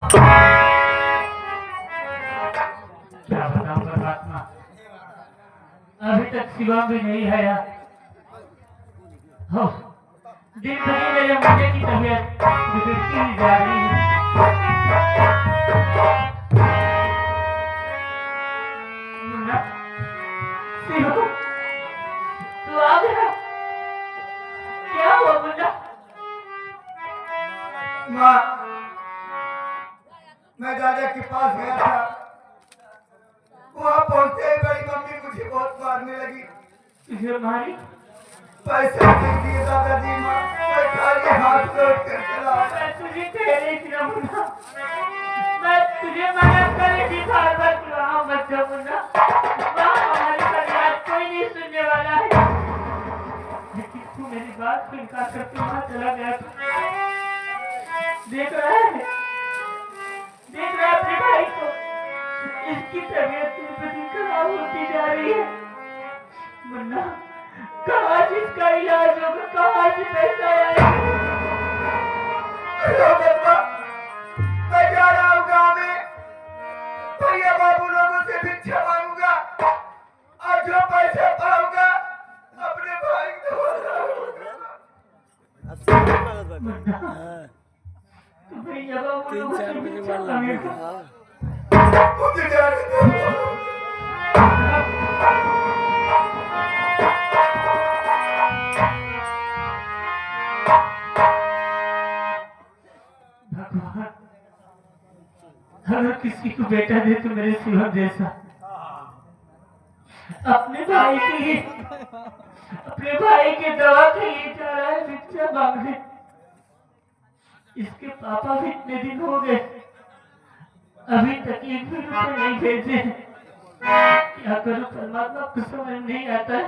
क्या बताऊं परमात्मा, अभी तक शिवम भी नहीं आया। हो दिन भर मेरे मुंडे की तबीयत बिगड़ती ही जा रही है। मुन्ना, शिवम, तू आ गया? क्या हुआ मुन्ना? माँ, मैं दादा के पास गया था। वहाँ पहुँचते ही बड़ी मम्मी मुझे बहुत मारने लगी। तुझे मारी? पैसे नहीं दिए दादाजी। माँ, मैं खाली हाथ लौट कर चला। मैं तुझे कह रही थी ना मुन्ना, मैं तुझे मना कर रही थी बार बार कि वहाँ मत जा मुन्ना। वहाँ हमारी फरियाद कोई नहीं सुनने वाला है। लेकिन तू मेरी बात को इनकार करके वहाँ चला गया। देख रहा है अपने भाई को, इसकी तबीयत दिन ब दिन खराब होती जा रही है। मुन्ना, कहाँ से इसका इलाज होगा, कहाँ से पैसा आएगा? मैं जा रहा हूँ गाँव में। भैया बाबू लोगों से भिक्षा मांगूंगा और जो पैसे पाऊंगा अपने भाई को भैया बाबू लोगों से भिक्षा मांगेगा। मुझे जाने दो। भगवान, अगर किसी को बेटा दे तो मेरे शिवम जैसा, अपने भाई के दवा के लिए जा रहा है भिक्षा मांगने। इसके पापा भी इतने दिन हो गए, अभी तक एक भी रुपये नहीं भेजे। क्या करूं परमात्मा, कुछ समझ नहीं आता है।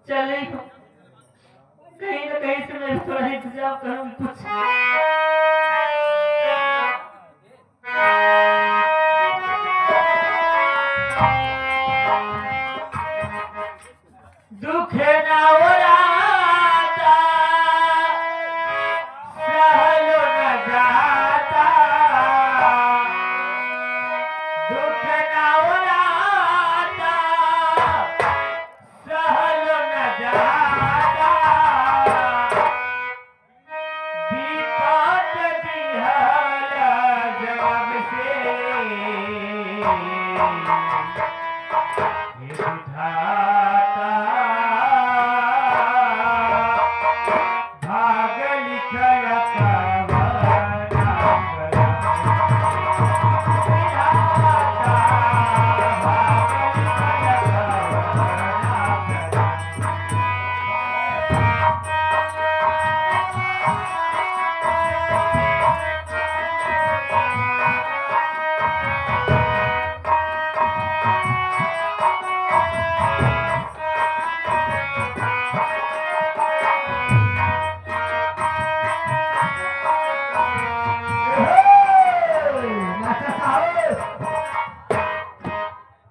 चले कहीं ना कहीं से मैं थोड़ा इंतजाम करूंगी कुछ। दुख ना उड़ाता, सहलो न जाता। दुख ना उड़ाता, सहलो न जाता। विपद बिहल जग से, हे विधाता भाग लिखल कवन करम। विधाता भाग लिखल कवन करम।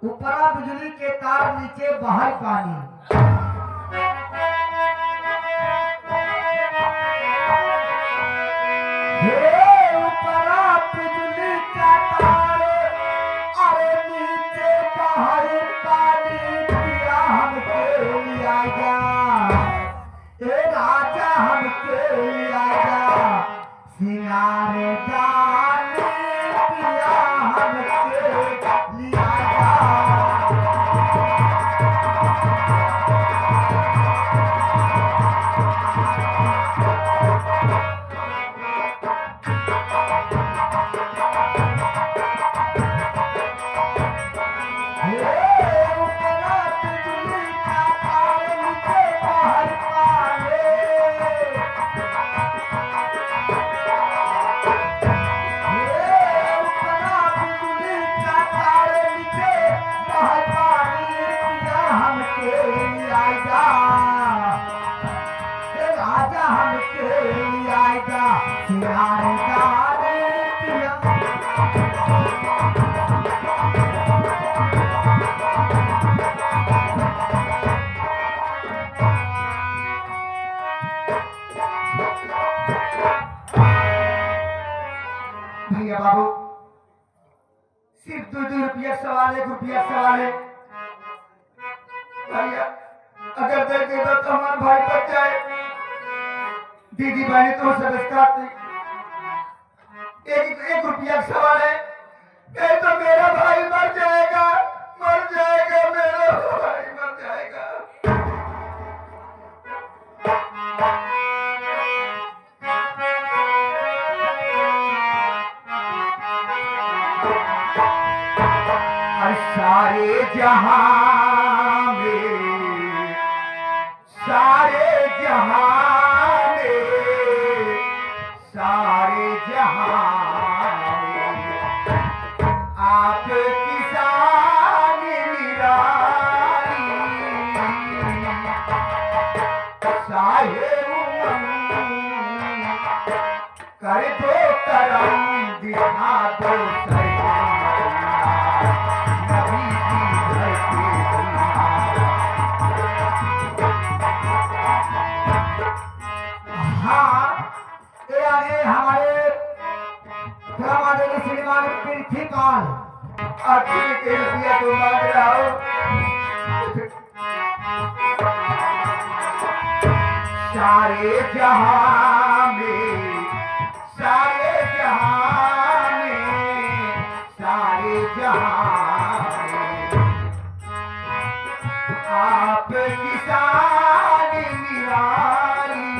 ऊपरा बिजली के तार, नीचे बहाय पानी। हे ऊपरा बिजली का तार, अरे नीचे बहाय पानी। पिया हमके लिया जा, हे राजा हमके लिया जा। सिंगार जानी पिया हमके लिया जा। भैया बाबू सिर्फ 2 रुपया सवाल, 1 रुपया सवाल है भैया। अगर दे दे तो हमारा भाई बच जाए। दीदी बहनी तो सब एक रुपया का सवाल है, नहीं तो मेरा भाई मर जाएगा, मर जाएगा, मेरा भाई मर जाएगा। सारे जहां में, सारे जहां में, सारे जहां में आप किसान निराली, साहे कर दो करम, दिखा दो हमारे श्रीमान पृथ्वीपाल के रुपया तो मांग रहा हो। सारे जहां में, सारे जहां में, सारे जहां में आप किसान निराली,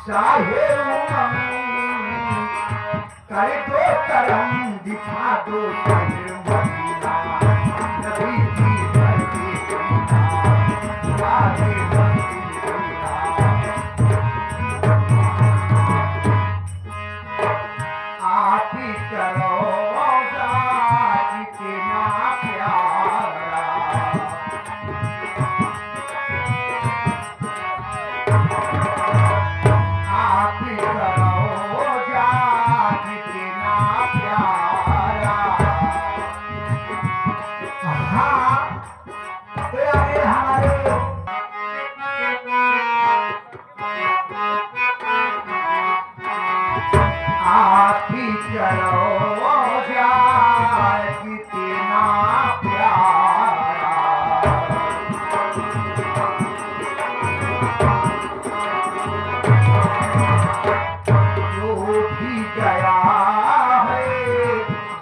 साहे कर दो करम, दिखा दो आप ही करो कितना प्यारा, आप ही करो कितना प्यारा। हाँ हमारे आप ही करो कितना प्यारा, जो भी गया है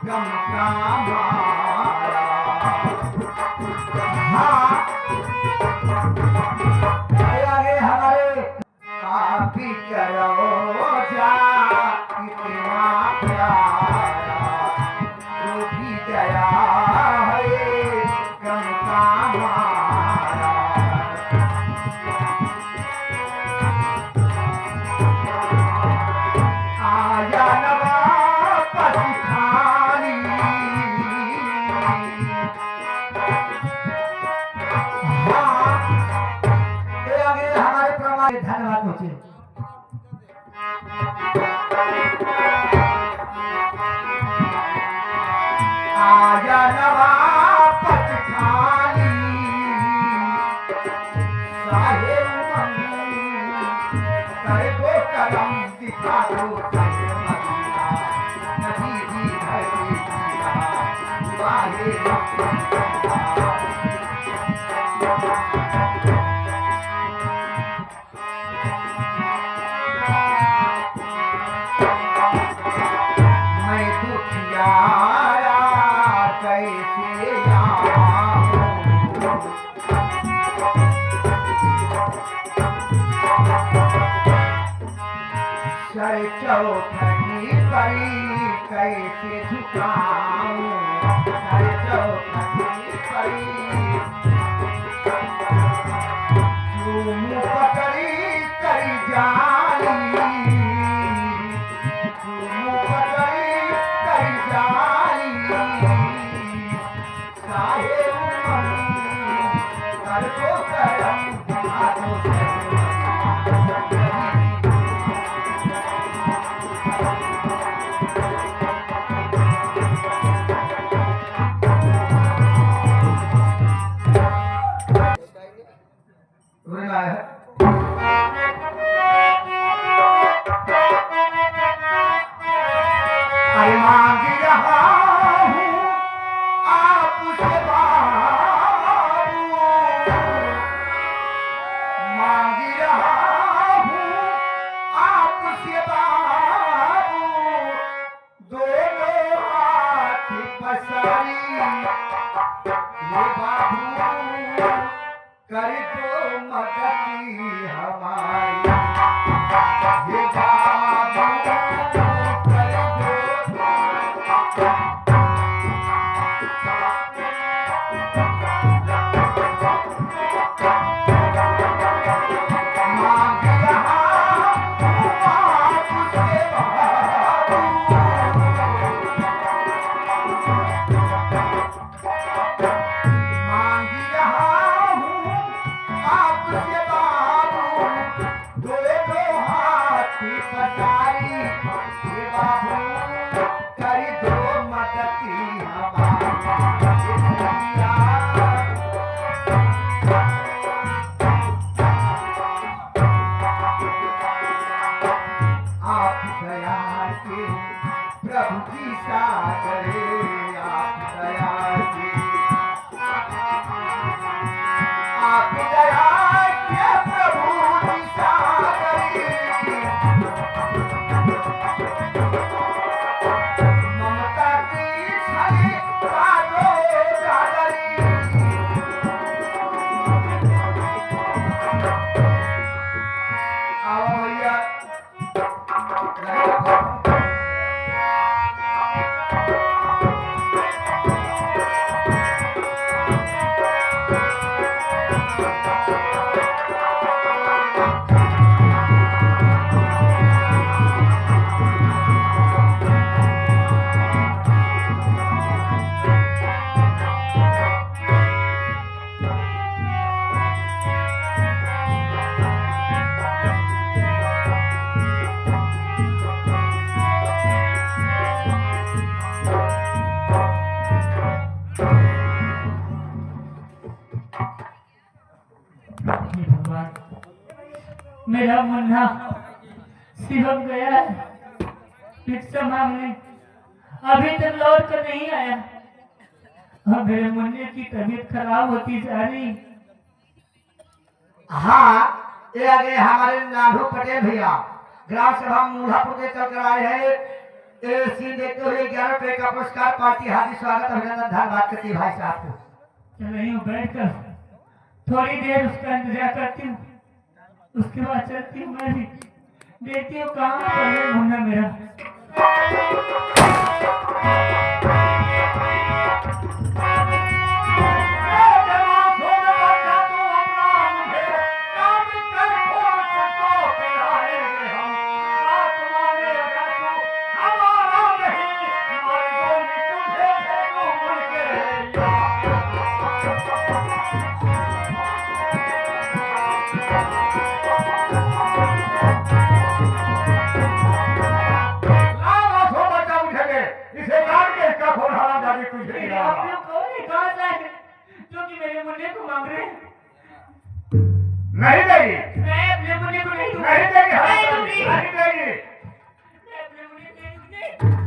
गम का मारा। हाँ आगे हमारे आप ही करो कितना प्यारा, जो भी गया है गम का मारा। आया न वापस खाली, हाँ आगे हमारे प्रमाण धन्यवाद पहुंचे। आया न वापस खाली, साहे कर दो करम, दिखा दो मदीना, नदी भी धरती वाहे मैं दुखियारा कैसे आऊं, सर चौखनी करी कैसे झुकाऊं, सर चौखनी करी चूम पकड़ी करी जाली, चूम पकड़ी करी जाली, साहे कर दो करम, दिखा दो है। मेरा मुन्ना शिवम गया है भिक्षा मांगने, अभी तक लौट कर नहीं आया और मेरे मुन्ने की तबीयत खराब होती जा रही। हाँ, ये आगे हमारे नाधू पटेल भैया ग्राम सभा मूलापुर के चल कर आए हैं। ये सीन देखते हुए 11 रुपए का पुरस्कार पार्टी हार्दिक स्वागत अभिनंदन धन्यवाद करती है भाई साहब को। चल रही हूँ, बैठ कर थोड़ी देर उसका इंतजार करती हूँ, उसके बाद चलती हूँ। मैं भी देखती हूँ कहाँ पर है मुन्ना मेरा। नहीं देगी, मैं अपने मुन्ने को नहीं दूंगा। नहीं देगी, नहीं देगी। मैं अपने मुन्ने को नहीं दूंगा।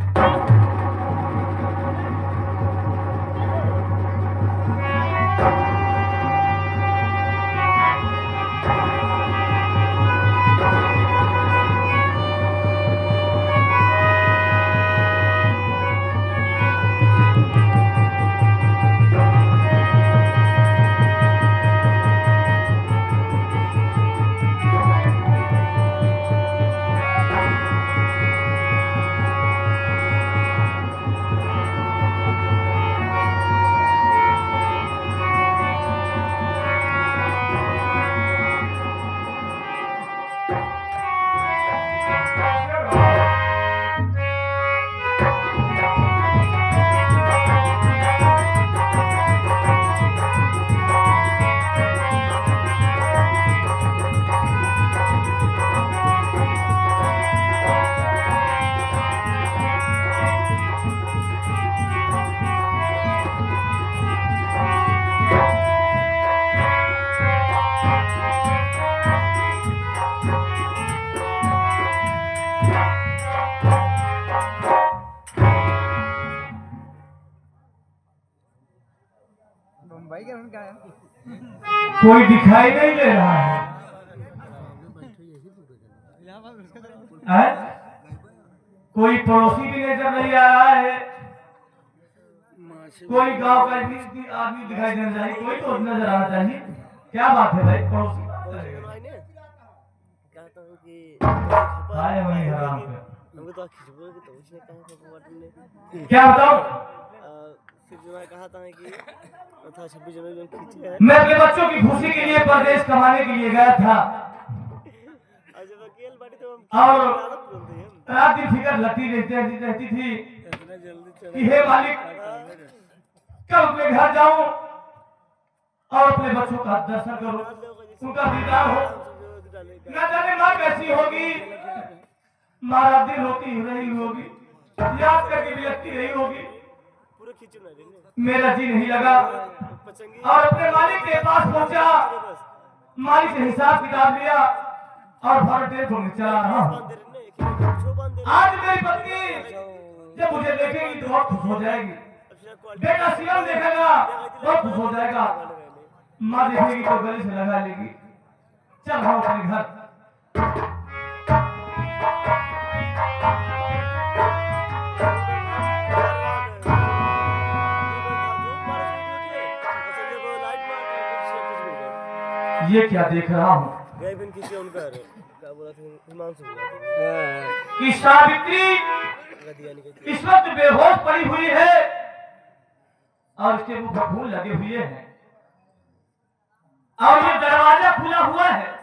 कोई दिखाई नहीं दे रहा है? कोई पड़ोसी भी नजर नहीं आ रहा है, कोई गांव का आदमी दिखाई देना चाहिए, कोई तो नजर आना चाहिए। क्या बात है भाई? पड़ोसी क्या बताओ? कहा था कि 26 जनवरी खींचे है। मैं अपने बच्चों की खुशी के लिए परदेश कमाने के लिए गया था। वकील बड़ी तो और रात दिन फिक्र लगती रहती थी कि हे मालिक कब अपने घर जाऊं और अपने बच्चों का दर्शन करूं, उनका दीदार हो। न जाने माँ कैसी होगी, माँ रात दिन रोती रही होगी, याद करके विलखती रही होगी। मेरा जी नहीं लगा और अपने मालिक के पास पहुंचा, मालिक से हिसाब किताब लिया और फॉरेन को चला रहा हूं। आज मेरी पत्नी जब मुझे देखेगी तो बहुत खुश हो जाएगी, बेटा शिवम देखेगा बहुत खुश हो जाएगा, माँ देखेगी तो गले से लगा लेगी। चल रहा हूं अपने घर। ये क्या देख रहा हूँ कि सावित्री इस वक्त बेहोश पड़ी हुई है और उसके मुंह पर फूल लगे हुए हैं और ये दरवाजा खुला हुआ है।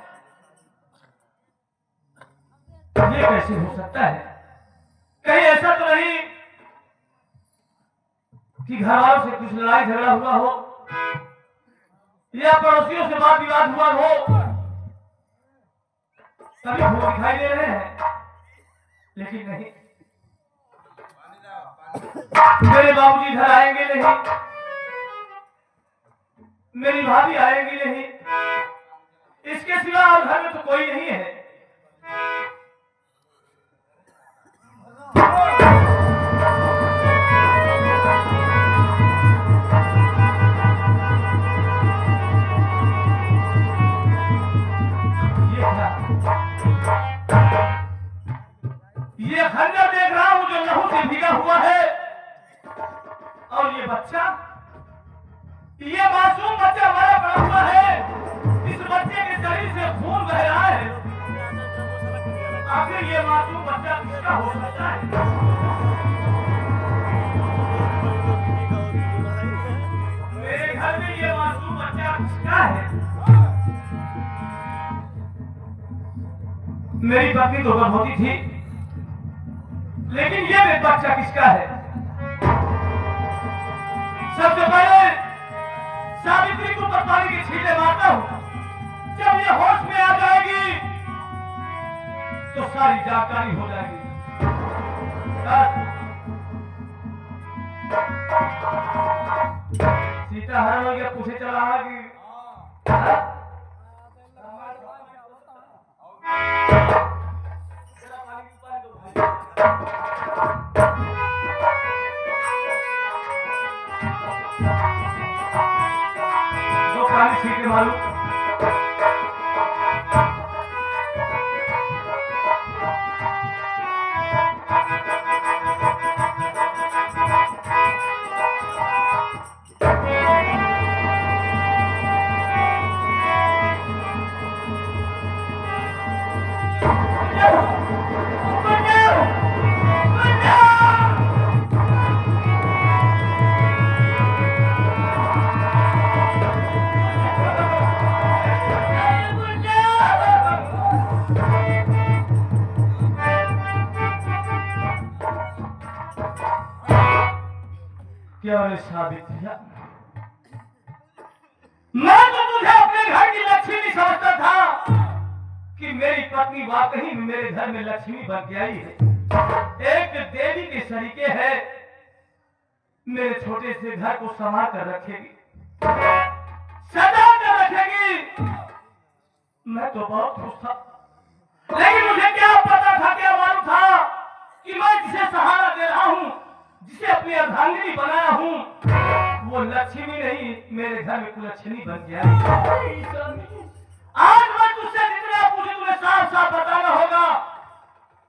ये कैसे हो सकता है? कहीं ऐसा तो नहीं कि घर वालों से कुछ लड़ाई झगड़ा हुआ हो या पड़ोसियों से बात विवाद हुआ हो, तभी वो दिखाई दे रहे हैं, लेकिन नहीं। मेरे बाबूजी घर आएंगे नहीं, मेरी भाभी आएंगी नहीं, इसके सिवा और घर में तो कोई नहीं है। ये खंजर देख रहा हूं जो लहू से भीगा हुआ है और ये बच्चा, ये मासूम बच्चा मरा पड़ा हुआ है। इस बच्चे के शरीर से खून बह रहा है। आखिर ये मासूम बच्चा किसका हो सकता है? मेरे घर में ये मासूम बच्चा किसका है? मेरी पत्नी तो गर्भवती थी, लेकिन ये बच्चा किसका है? सबसे पहले सावित्री को पानी के छींटे मारता हूं। जब ये होश में आ जाएगी तो सारी जानकारी हो जाएगी। सीता हरण हो गया, पूछे चला कि पानी छींटे मारूं। क्या रे सावित्री, मैं तो तुझे अपने घर की लक्ष्मी समझता था कि मेरी पत्नी वाकई मेरे घर में लक्ष्मी बन के आई है, एक देवी के सरीके है, मेरे छोटे से घर को संभाल कर रखेगी, सजा कर रखेगी। मैं तो बहुत खुश था, लेकिन मुझे क्या पता था, क्या मालूम था कि मैं जिसे सहारा दे रहा हूं, जिसे अपनी अर्धांगिनी बनाया हूं, वो लक्ष्मी नहीं, मेरे घर में कुलक्षणी बन गया। आज मैं तुझसे जितना पूछे तुम्हें साफ साफ बताना होगा।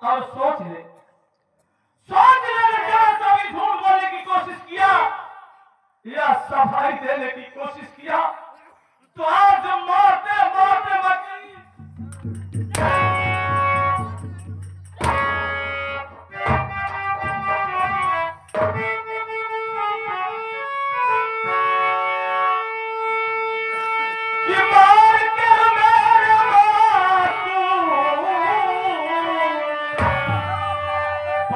और सोच ले जरा सा भी झूठ बोलने की कोशिश किया या सफाई देने की कोशिश किया तो आज मारते मारते मर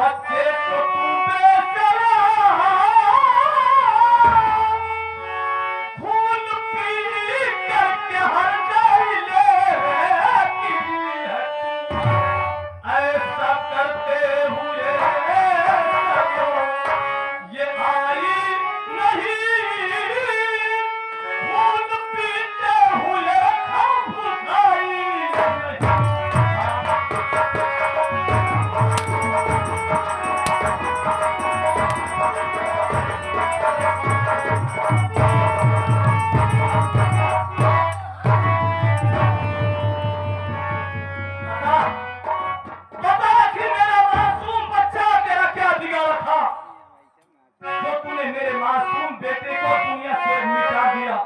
बच्चे को तू बेचला खून पी करके हर जाइले ऐसा करते हुए ये आई नहीं खून पीते हुए हम खाई बता कि मेरा मासूम बच्चा तेरा क्या बिगाड़ा था जो तूने मेरे मासूम बेटे को दुनिया से मिटा दिया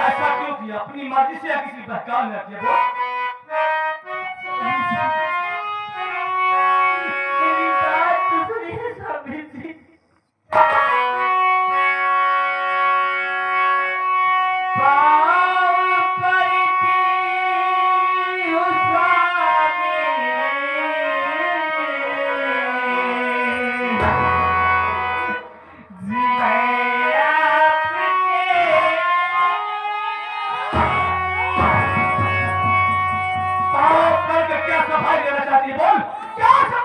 ऐसा क्यों किया अपनी मर्जी से या किसी बहकाव में किया बोल मेरी बात तो सुनिए स्वामी जी। पाँव पड़ती उस पाँव करके क्या सफाई देना चाहती है बोल क्या क्या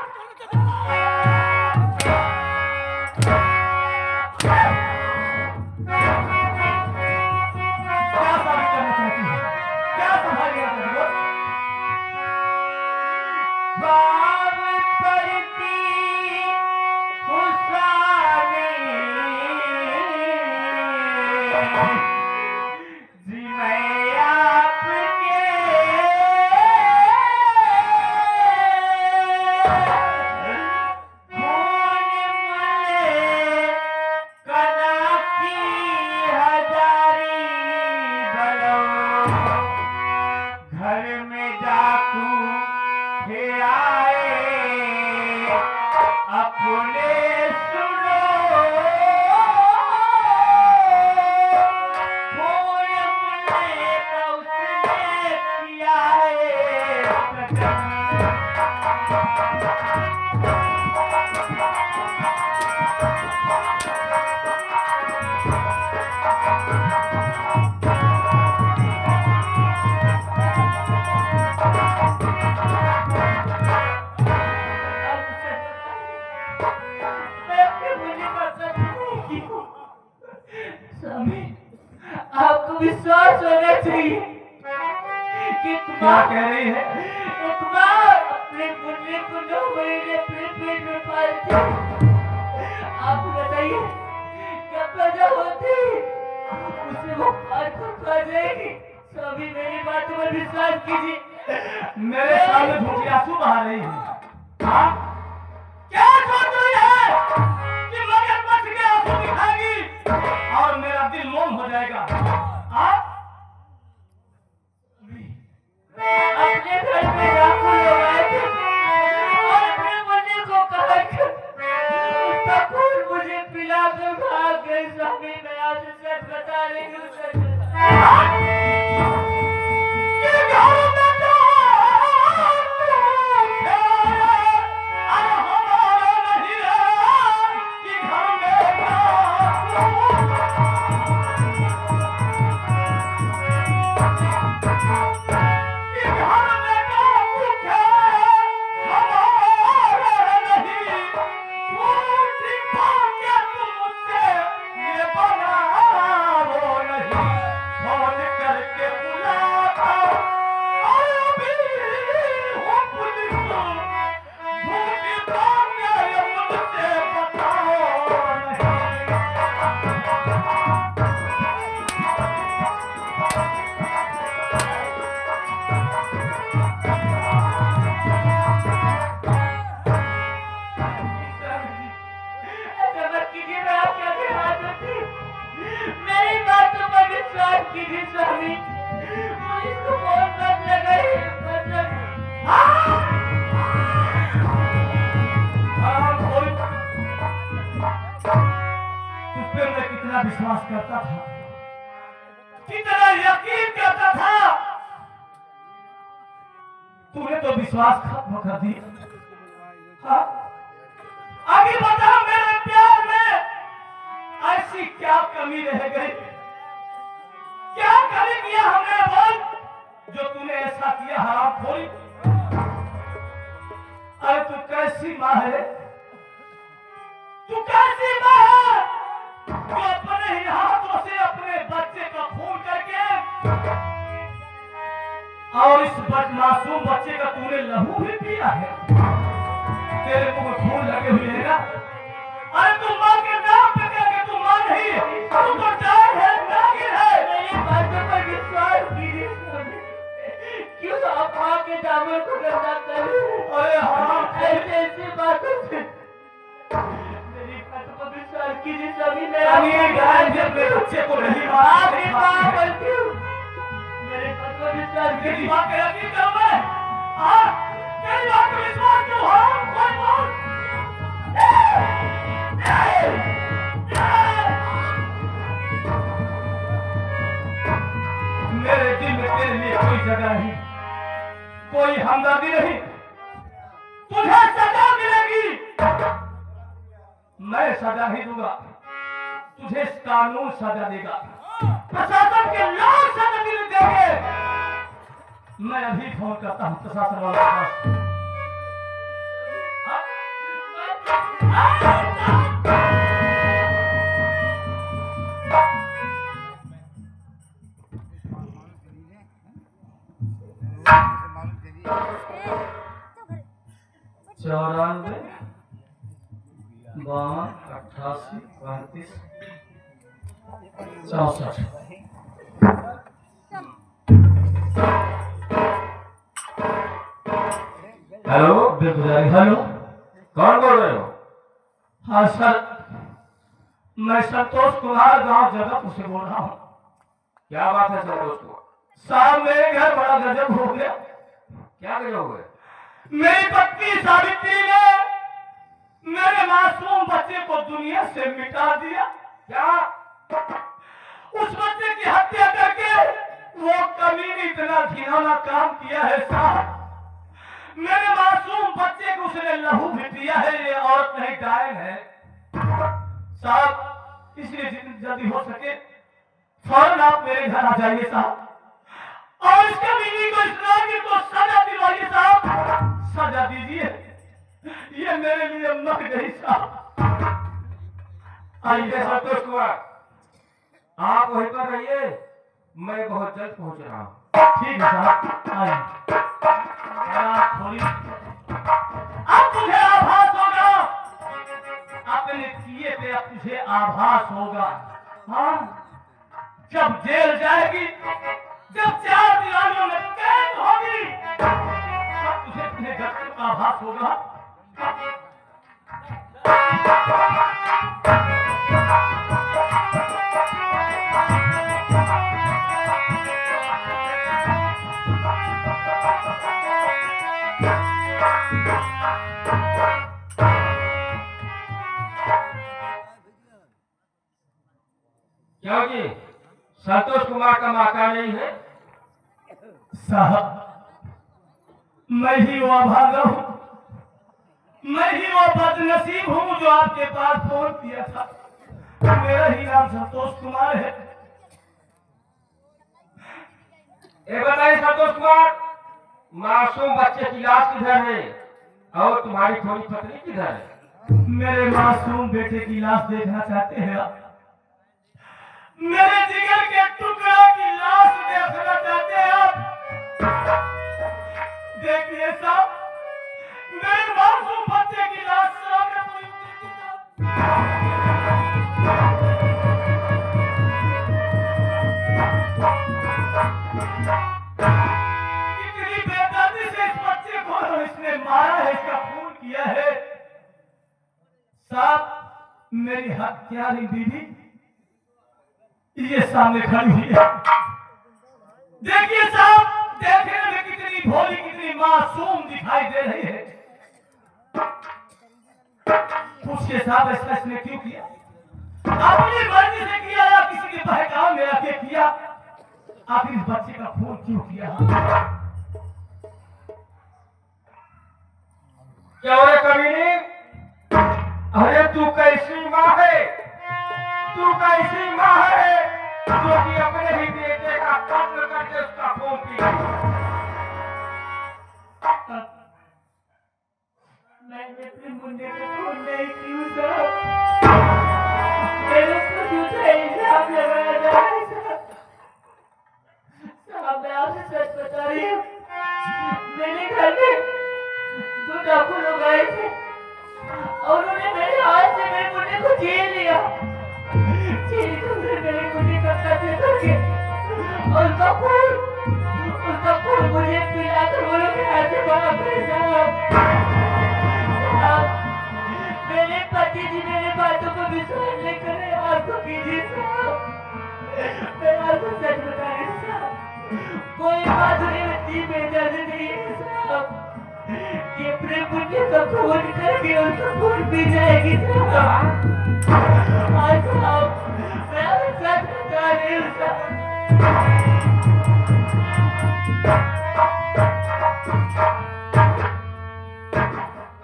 साबित करना चाहती है क्या सफाई देना चाहती है बोल पाँव पड़ती जी मैं आपके कना की हजारी बलो घर में जाकू थे आए अपने सुनो फोन मुझे तो उसने किया है सजन। स्वामी आपको विश्वास होना चाहिए कि क्या कह रही है एक बार अपने पुण्य को 9 महीने अपने पेट में पालती आप बताइए क्या पैदा होती उसे वो पालकर खा जाएगी। स्वामी मेरी बातों पर विश्वास कीजिए। मेरे सामने झूठी आंसू बहा रही है हाँ? क्या सोच रही है कि मगरमच्छ के आंसू दिखाएगी और मेरा दिल मोम हो जाएगा हाँ? अपने घर में डाकू लोग आए थे और अपने मुन्ने को कहा कि उसका खून मुझे पिला कर भाग गए। स्वामी मैं आपसे सच बता रही हूँ सच बता ये घरों में तो हमारा नहीं है कि घर में कीजिए स्वामी, इसको बहुत मत लगाइए, मत लगाइए। तुझ पे मैं कितना विश्वास करता था, कितना यकीन करता था, तूने तो विश्वास खत्म कर दिया। हाँ? कमी रह गई? क्या कमी किया हमने बोल जो तूने ऐसा किया हरामखोरी? अरे तू कैसी माँ है? तू कैसी माँ है जो अपने ही हाथों से अपने बच्चे का खून करके और इस मासूम बच्चे का तूने लहू भी पिया है? तेरे मुंह में खून लगे हुए हैं ना? अरे तू माँ के नाम पे करके तू माँ नहीं, तू तो डायन है, नागिन है। मेरी बातों पर विश्वास कीजिए। क्यों आप माँ के दामन को गंदा कर रहे हैं? अरे हाँ, ऐसी बातों से मेरी बातों पर विश्वास कीजिए। सभी मैं अमीर गाय भी अपने बच्चे को नहीं आपकी माँ मारती। बोलती हूँ। मेरी बात पर विश्वास तेरी कीजिए। माँ के यकीन करो मैं। हाँ, तेरी माँ पे विश्वास क्यों? हाँ, कोई बोल। मेरे दिल में तेरे लिए कोई जगह नहीं, कोई हमदर्दी नहीं। तुझे सजा मिलेगी, मैं सजा नहीं दूंगा, तुझे कानून सजा देगा, प्रशासन के लोग सजा देंगे। मैं अभी फोन करता हूँ प्रशासन वालों के पास। चौरानवे 52 88 35 64। हेलो बेगुजारी। हेलो, कौन बोल रहे हो? हाँ सर, मैं संतोष कुमार गांव जगतपुर से बोल रहा हूँ। क्या बात है संतोष कुमार? साहब मेरे घर बड़ा गजब हो गया। क्या गजब हो गया? मेरी पत्नी सावित्री ने मेरे मासूम बच्चे को दुनिया से मिटा दिया। क्या? उस बच्चे की हत्या करके वो कमीने इतना घिनौना काम किया है साहब। मेरे मासूम बच्चे को उसने लहू भी पिया है। ये औरत नहीं, डायन है साहब। इसलिए जितनी जल्दी हो सके फौरन आप मेरे घर आ जाइए साहब, और इस कमीने को, इस नागिन को सजा दिलवाइए साहब। सजा दीजिए, ये मेरे लिए मर गई साहब। आइए संतोष कुमार, आप वहीं पर रहिए, मैं बहुत जल्द पहुंच रहा हूँ। ठीक है साहब, आइए। थोड़ी अब तुझे आभास होगा, अपने किए पे अब तुझे आभास होगा। हाँ, जब जेल जाएगी, जब 4 दीवारों में कैद होगी, तब तुझे अपने घर का आभास होगा। क्योंकि संतोष कुमार का माता नहीं है। साहब, मैं ही वो अभागा हूँ, मैं ही वो बदनसीब हूँ जो आपके पास फोन किया था। मेरा ही नाम संतोष कुमार है। ये बताइए संतोष कुमार, मासूम बच्चे की लाश किधर है और तुम्हारी थोड़ी पत्नी किधर है? मेरे मासूम बेटे की लाश देखना चाहते हैं आप? मेरे जिगर के टुकड़ा की लाश देखना चाहते हैं आप? देखिए साहब, मेरे मासूम बच्चे की लाश सामने पड़ी कितनी बेदर्दी से इस बच्चे को इसने मारा है, इसका खून किया है। साहब, मेरी हत्यारी बीवी ये सामने खड़ी हुई है। देखिए साहब, देखने में कितनी भोली, कितनी मासूम दिखाई दे रही है। पूछिए साहब, ऐसा इसने क्यों किया? अपनी मर्जी से किया या किसी के बहकावे में आके किया? आखिर इस बच्चे का खून क्यों किया? क्या हो रे कमीनी? अरे तू कैसी माँ है? तू कैसी माँ है जो कि अपने ही बेटे का कत्ल करके उसका खून पी गई? मैंने अपने मुंडे को खून नहीं क्यों साहब? मेरे को झूठा इल्जाम लगाया जा रहा है साहब। साहब मैं आपसे सच बता रही हूँ, मेरे घर में 2 डाकू लोग आए थे और उन्होंने मेरे हाथ से मेरे मुंडे को छीन लिया। छीन कर मेरे मुंडे का कत्ल करके और उसका खून मुझे पिलाकर वो लोग हाथ से बड़ा मेरे पति जी मेरे बातों को विश्वास नहीं कर रहे। आपको कीजिए साहब, मैं आपको सच बता रही हूँ साहब, कोई माधुरी बच्ची भेजा नहीं है साहब। ये अपने मुंडे का खून करके उसका खून पी जाएगी साहब। आज साहब मैं आपको सच बता रही हूँ साहब।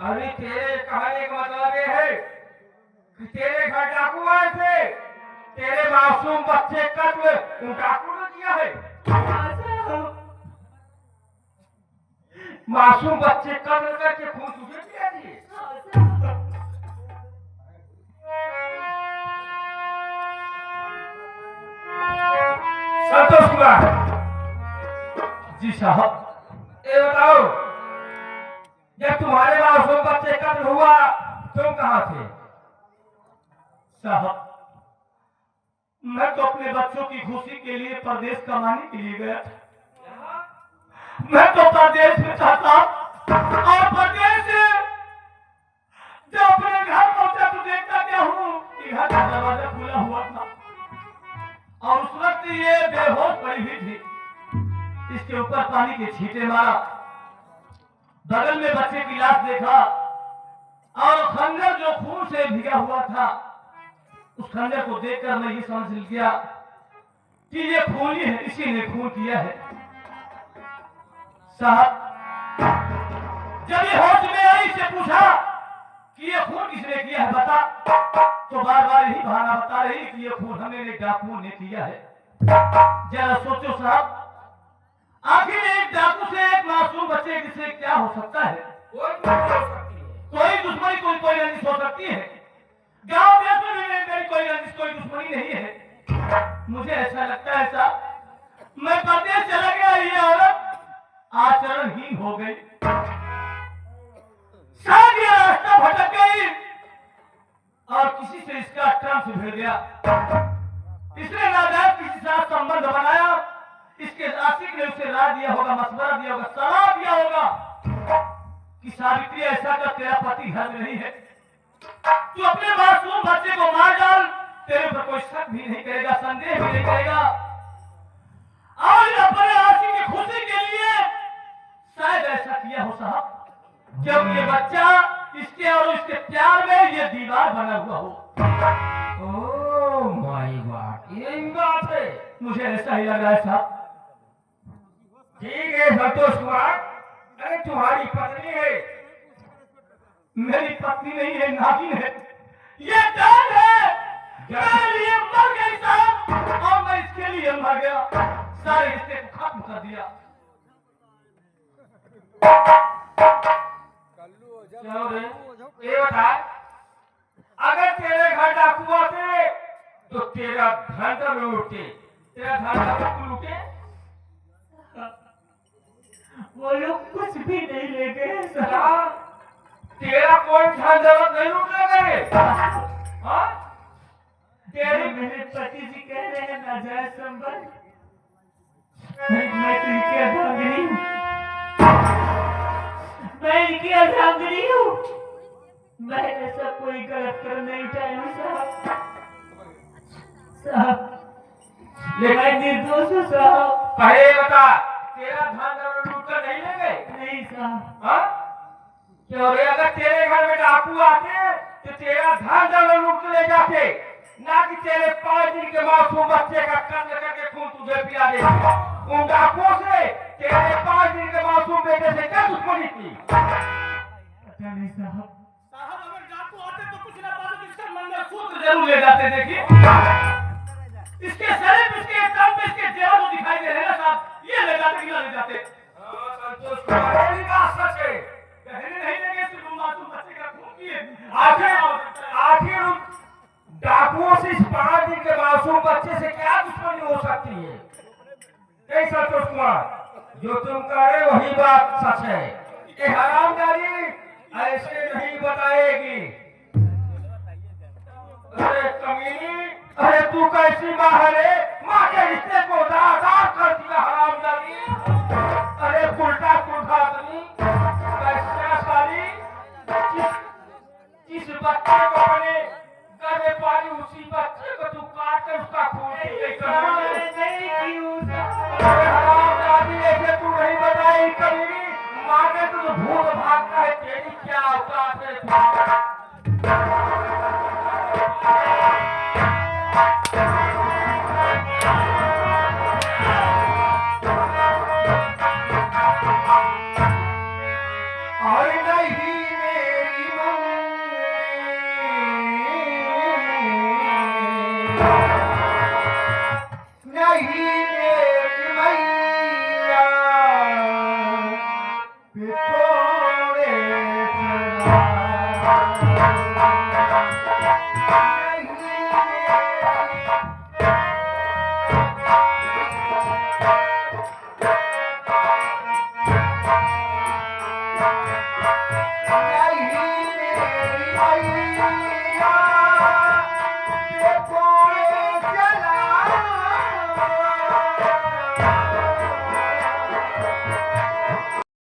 अभी तेरे कहने का मतलब ये है कि तेरे घर डाकू आए थे, तेरे मासूम बच्चे कत्ल उन डाकू ने किया है। मासूम बच्चे कत्ल करके खून तुझे पिला दिए। संतोष कुमार जी साहब, ये बताओ, जब तुम्हारे मासूम बच्चे कत्ल हुआ तुम कहाँ थे? साहब मैं तो अपने बच्चों की खुशी के लिए परदेश कमाने के लिए गया था। मैं तो परदेश में था साहब, और परदेश से जब अपने घर पहुंचा तो देखता क्या हूँ कि घर का दरवाजा खुला हुआ था और उस वक्त ये बेहोश पड़ी हुई थी। इसके ऊपर पानी के छींटे मारा, बगल में बच्चे की लाश देखा और खंजर जो खून से भीगा हुआ था, उस खंजर को देखकर मैं ये समझ गया कि ये खून ही है, इसी ने खून किया है। साहब जब ये होश में आई से पूछा कि ये खून किसने किया है बता, तो बार बार यही बहाना बता रही कि ये खून हमें डाकुओं ने किया है। जरा सोचो साहब, आखिर एक डाकू से एक मासूम बच्चे से क्या हो सकता है? कोई दुश्मनी कोई रंजिश हो सकती है। गांव देश में भी मेरी कोई रंजिश कोई दुश्मनी नहीं है। मुझे ऐसा लगता है साहब, मैं परदेश चला गया, ये औरत आचरणहीन हो गई, शायद ये रास्ता भटक गई और किसी से इसका ट्रम्प भिड़ गया। इसने नाजायज किसी साथ संबंध बनाया, इसके आशिक ने उसे राय दिया होगा, मशवरा दिया होगा, सलाह दिया होगा कि सावित्री ऐसा कर, तेरा पति घर में नहीं है, तू अपने मासूम बच्चे को मार डाल, तेरे पर कोई शक भी नहीं करेगा, संदेह भी नहीं करेगा। और अपने आशिक की खुशी के लिए शायद ऐसा किया हो साहब, क्योंकि ये बच्चा इसके और इसके प्यार में ये दीवार बना हुआ हो। ओह माय गॉड, ये बात है। मुझे ऐसा ही लग रहा है साहब। ठीक है संतोष कुमार, अरे तुम्हारी पत्नी है। मेरी पत्नी नहीं है, नागिन है, ये जान है। मेरे लिए मर गई साहब और मैं इसके लिए मर गया, सारे रिश्ते को खत्म कर दिया। चलो रे, ये बता, अगर तेरे घर डाकू आते तो तेरा धन तब लूटे, तेरा धन तब लूटे। वो लोग कुछ भी नहीं ले गए साहब। तेरा कोई धन दौलत नहीं लूटने गए? हाँ? तेरे मेरे पति जी कह रहे हैं नाजायज संबंध, मैं तो इनकी अर्धांगिनी हूँ, मैं इनकी अर्धांगिनी हूँ। मैं ऐसा कोई गलत कदम नहीं उठाया हूँ साहब, मैं निर्दोष हूँ साहब। पहले बता, तेरा धन दौलत लूट कर नहीं ले गए? नहीं साहब। हाँ? क्यों रे, अगर तेरे घर में डाकू आते तो तेरा धन दौलत लूट के ले जाते, ना कि तेरे 5 दिन के मासूम बच्चे का कत्ल करके खून तुझे पिला देते। उन डाकुओं से तेरे 5 दिन के मासूम बेटे से क्या दुश्मनी थी? पता नहीं साहब। साहब अगर डाकू आते तो कुछ ना बात इसका मंदिर सूत्र जरूर ले जाते। देखिए इसके शरीफ, इसके दम पे, इसके जेवर जो दिखाई दे रहे हैं ना साहब, ये ले जाते कि ना ले जाते? संतोष कुमार ये बात सच है। कहने नहीं लगे सिर्फ मासूम बच्चे का खून पिए। आखिर डाकुओं से इस 5 दिन के मासूम बच्चे से क्या दुश्मनी हो सकती है? नहीं संतोष कुमार, जो तुम कह रहे वही बात सच है। ये हरामजादी ऐसे नहीं बताएगी। अरे कमीनी, अरे तू कैसी माँ है रे? माँ के रिश्ते को दादार कर दिया हरामजादी। अरे उल्टा पुल्टा आदमी, कैसा साली, जिस बच्चे को अपने घर में पाली उसी बच्चे को तू काट कर उसका खून अरे हरामजादी, ऐसे तू नहीं बताई कभी। माँ ने तो भूत भागता है, तेरी क्या औकात है?